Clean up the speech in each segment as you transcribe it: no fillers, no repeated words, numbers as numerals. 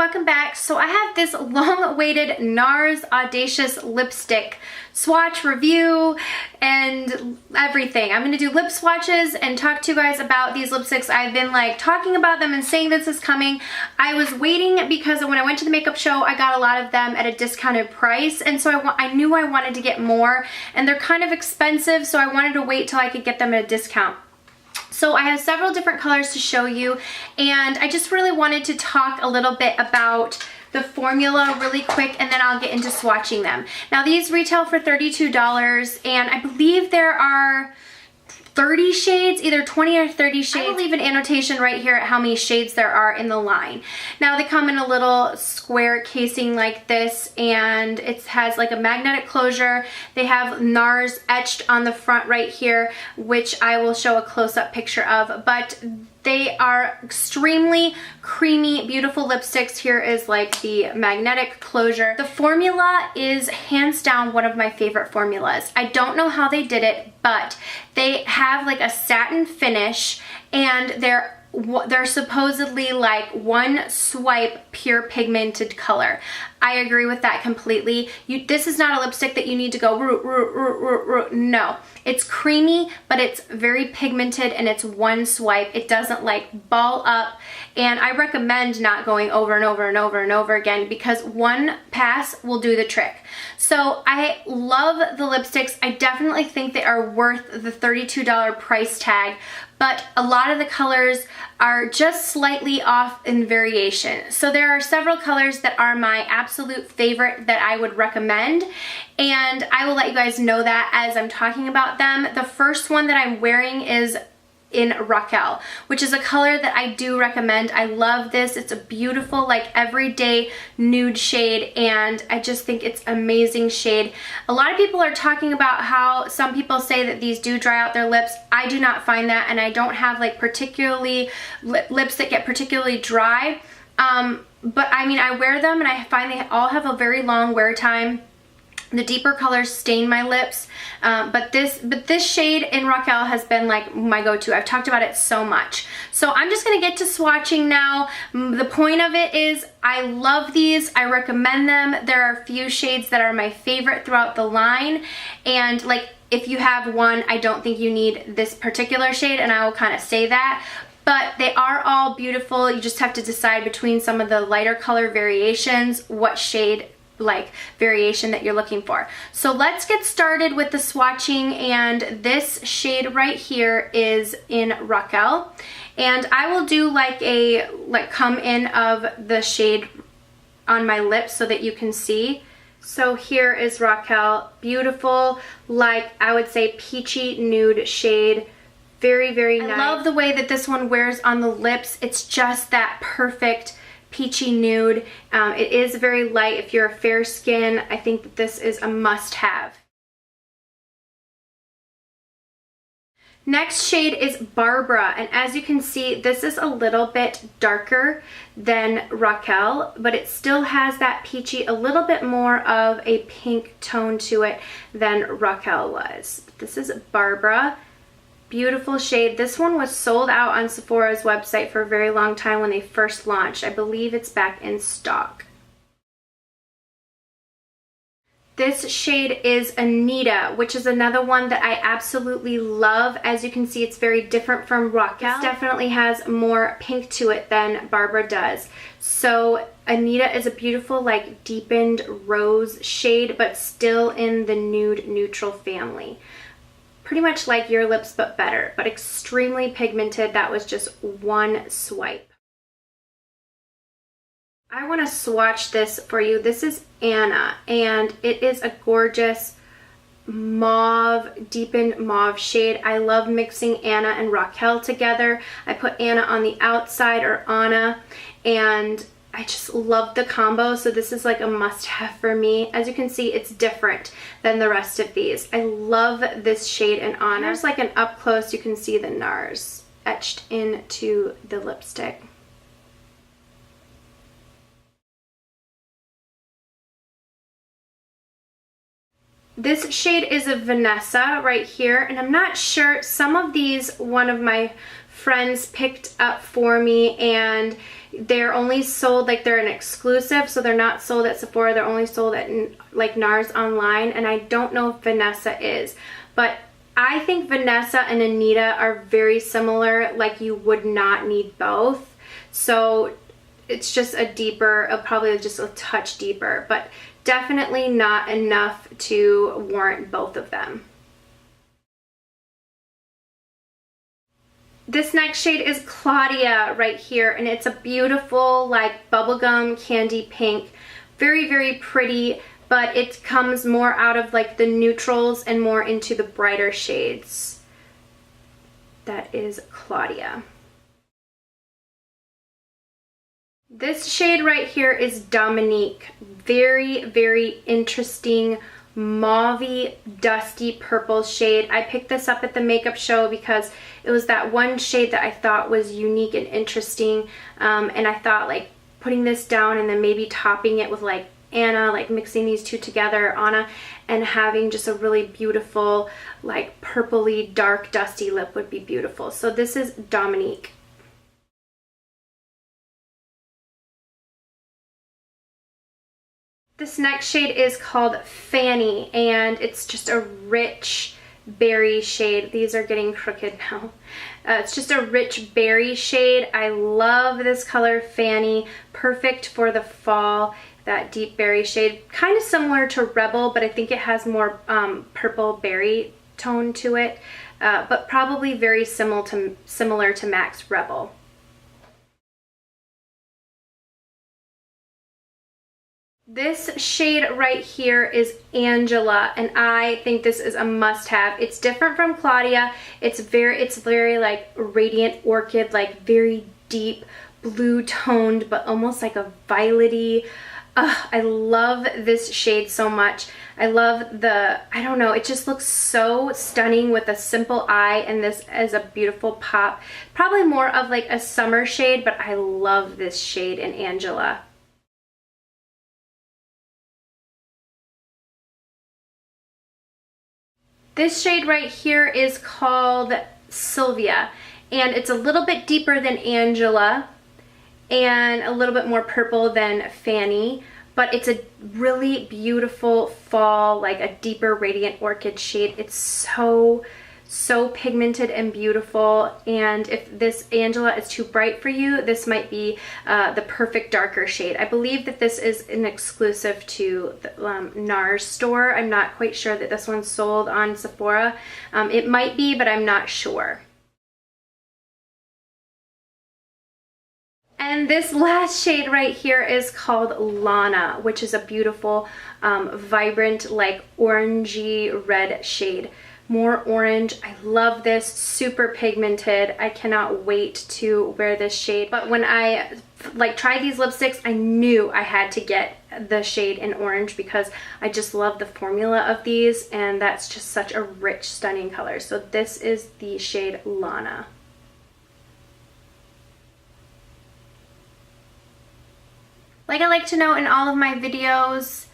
welcome back. So I have this long-awaited Nars Audacious lipstick swatch review and everything. I'm going to do lip swatches and talk to you guys about these lipsticks. I've been like talking about them and saying this is coming. I was waiting because when I went to the makeup show, I got a lot of them at a discounted price, and so I knew I wanted to get more, and they're kind of expensive, so I wanted to wait till I could get them at a discount. So I have several different colors to show you, and I just really wanted to talk a little bit about the formula really quick, and then I'll get into swatching them. Now these retail for $32, and I believe there are 30 shades, either 20 or 30 shades. I will leave an annotation right here at how many shades there are in the line. Now they come in a little square casing like this, and it has like a magnetic closure. They have Nars etched on the front right here, which I will show a close-up picture of, but they are extremely creamy, beautiful lipsticks. Here is like the magnetic closure. The formula is hands down one of my favorite formulas. I don't know how they did it, but they have like a satin finish, and they're supposedly like one swipe pure pigmented color. I agree with that completely. This is not a lipstick that you need to go no. It's creamy, but it's very pigmented, and it's one swipe. It doesn't like ball up, and I recommend not going over and over and over and over again, because one pass will do the trick. So I love the lipsticks. I definitely think they are worth the $32 price tag, but a lot of the colors are just slightly off in variation. So there are several colors that are my absolute favorite that I would recommend, and I will let you guys know that as I'm talking about them. The first one that I'm wearing is in Raquel, which is a color that I do recommend. I love this. It's a beautiful, like, everyday nude shade, and I just think it's an amazing shade. A lot of people are talking about how some people say that these do dry out their lips. I do not find that, and I don't have like particularly lips that get particularly dry. But I mean, I wear them and I find they all have a very long wear time. The deeper colors stain my lips, but this shade in Raquel has been like my go-to. I've talked about it so much. So I'm just gonna get to swatching now. The point of it is I love these. I recommend them. There are a few shades that are my favorite throughout the line, and like if you have one, I don't think you need this particular shade, and I will kind of say that. But they are all beautiful. You just have to decide between some of the lighter color variations what shade like variation that you're looking for. So let's get started with the swatching, and this shade right here is in Raquel, and I will do like a come in of the shade on my lips so that you can see. So here is Raquel, beautiful, like I would say peachy nude shade. Very, very nice. I love the way that this one wears on the lips. It's just that perfect peachy nude. It is very light. If you're a fair skin, I think that this is a must-have. Next shade is Barbara, and as you can see, this is a little bit darker than Raquel, but it still has that peachy, a little bit more of a pink tone to it than Raquel was. This is Barbara. Beautiful shade. This one was sold out on Sephora's website for a very long time when they first launched. I believe it's back in stock. This shade is Anita, which is another one that I absolutely love. As you can see, it's very different from Raquel. This definitely has more pink to it than Barbara does. So Anita is a beautiful, like, deepened rose shade, but still in the nude neutral family. Pretty much like your lips, but better, but extremely pigmented. That was just one swipe. I want to swatch this for you. This is Anna, and it is a gorgeous mauve, deepened mauve shade. I love mixing Anna and Raquel together. I put Anna on the outside, or Anna, and I just love the combo, so this is like a must-have for me. As you can see, it's different than the rest of these. I love this shade in Anna. There's like an up close, you can see the Nars etched into the lipstick. This shade is a Vanessa right here, and I'm not sure, some of these one of my friends picked up for me, and They're only sold, like they're an exclusive, so they're not sold at Sephora. They're only sold at like Nars online, and I don't know if Vanessa is. But I think Vanessa and Anita are very similar, like you would not need both. So it's just a deeper, probably just a touch deeper, but definitely not enough to warrant both of them. This next shade is Claudia right here, and it's a beautiful like bubblegum candy pink. Very, very pretty, but it comes more out of like the neutrals and more into the brighter shades. That is Claudia. This shade right here is Dominique. Very, very interesting mauvey, dusty purple shade. I picked this up at the makeup show because it was that one shade that I thought was unique and interesting, and I thought like putting this down and then maybe topping it with like Anna, like mixing these two together, Anna, and having just a really beautiful like purpley dark dusty lip would be beautiful. So this is Dominique. This next shade is called Fanny, and it's just a rich berry shade. These are getting crooked now. It's just a rich berry shade. I love this color, Fanny. Perfect for the fall, that deep berry shade. Kind of similar to Rebel, but I think it has more purple berry tone to it, but probably very similar to Mac's Rebel. This shade right here is Angela, and I think this is a must-have. It's different from Claudia. It's very like radiant orchid, like very deep blue toned, but almost like a violety. I love this shade so much. I love I don't know, it just looks so stunning with a simple eye, and this is a beautiful pop. Probably more of like a summer shade, but I love this shade in Angela. This shade right here is called Sylvia, and it's a little bit deeper than Angela and a little bit more purple than Fanny, but it's a really beautiful fall, like a deeper radiant orchid shade. It's so pigmented and beautiful, and if this Angela is too bright for you, this might be the perfect darker shade. I believe that this is an exclusive to the Nars store. I'm not quite sure that this one's sold on Sephora. It might be, but I'm not sure. And this last shade right here is called Lana, which is a beautiful, vibrant, like orangey red shade. More orange. I love this. Super pigmented. I cannot wait to wear this shade. But when I like tried these lipsticks, I knew I had to get the shade in orange because I just love the formula of these, and that's just such a rich, stunning color. So this is the shade Lana. Like I like to know in all of my videos,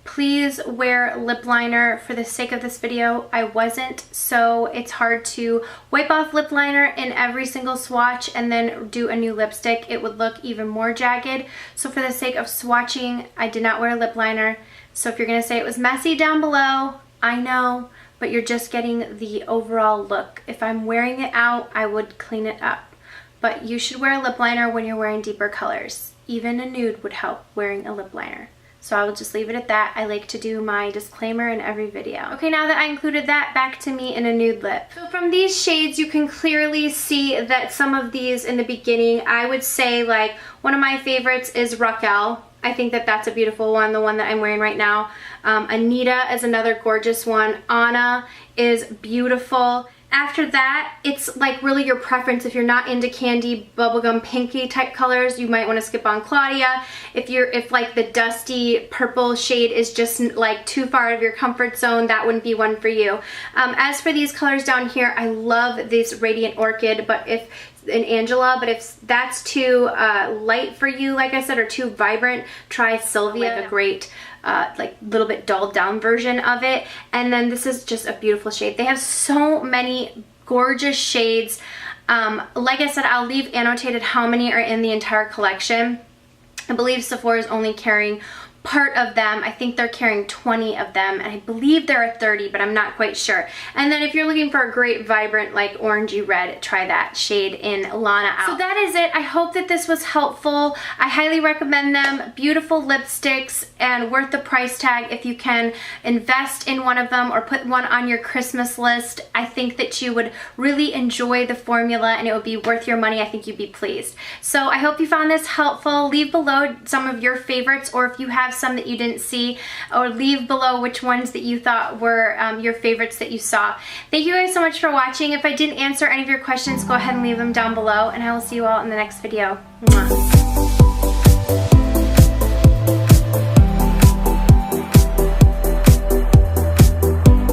please wear lip liner. For the sake of this video, I wasn't, so it's hard to wipe off lip liner in every single swatch and then do a new lipstick. It would look even more jagged. So for the sake of swatching, I did not wear lip liner. So if you're gonna say it was messy down below, I know, but you're just getting the overall look. If I'm wearing it out, I would clean it up. But you should wear a lip liner when you're wearing deeper colors. Even a nude would help wearing a lip liner. So I will just leave it at that. I like to do my disclaimer in every video. Okay, now that I included that, back to me in a nude lip. So from these shades, you can clearly see that some of these in the beginning, I would say like one of my favorites is Raquel. I think that that's a beautiful one, the one that I'm wearing right now. Anita is another gorgeous one. Anna is beautiful. After that, it's like really your preference. If you're not into candy, bubblegum, pinky type colors, you might want to skip on Claudia. If like the dusty purple shade is just like too far out of your comfort zone, that wouldn't be one for you. As for these colors down here, I love this Radiant Orchid, but if that's too light for you, like I said, or too vibrant, try Sylvia, like a great like little bit dulled down version of it. And then this is just a beautiful shade. They have so many gorgeous shades. Like I said, I'll leave annotated how many are in the entire collection. I believe Sephora is only carrying part of them. I think they're carrying 20 of them, and I believe there are 30, but I'm not quite sure. And then if you're looking for a great vibrant like orangey red, try that shade in Lana Out. So that is it. I hope that this was helpful. I highly recommend them. Beautiful lipsticks and worth the price tag. If you can invest in one of them or put one on your Christmas list, I think that you would really enjoy the formula and it would be worth your money. I think you'd be pleased. So I hope you found this helpful. Leave below some of your favorites, or if you have some that you didn't see, or leave below which ones that you thought were your favorites that you saw. Thank you guys so much for watching. If I didn't answer any of your questions, go ahead and leave them down below, and I will see you all in the next video. Mwah.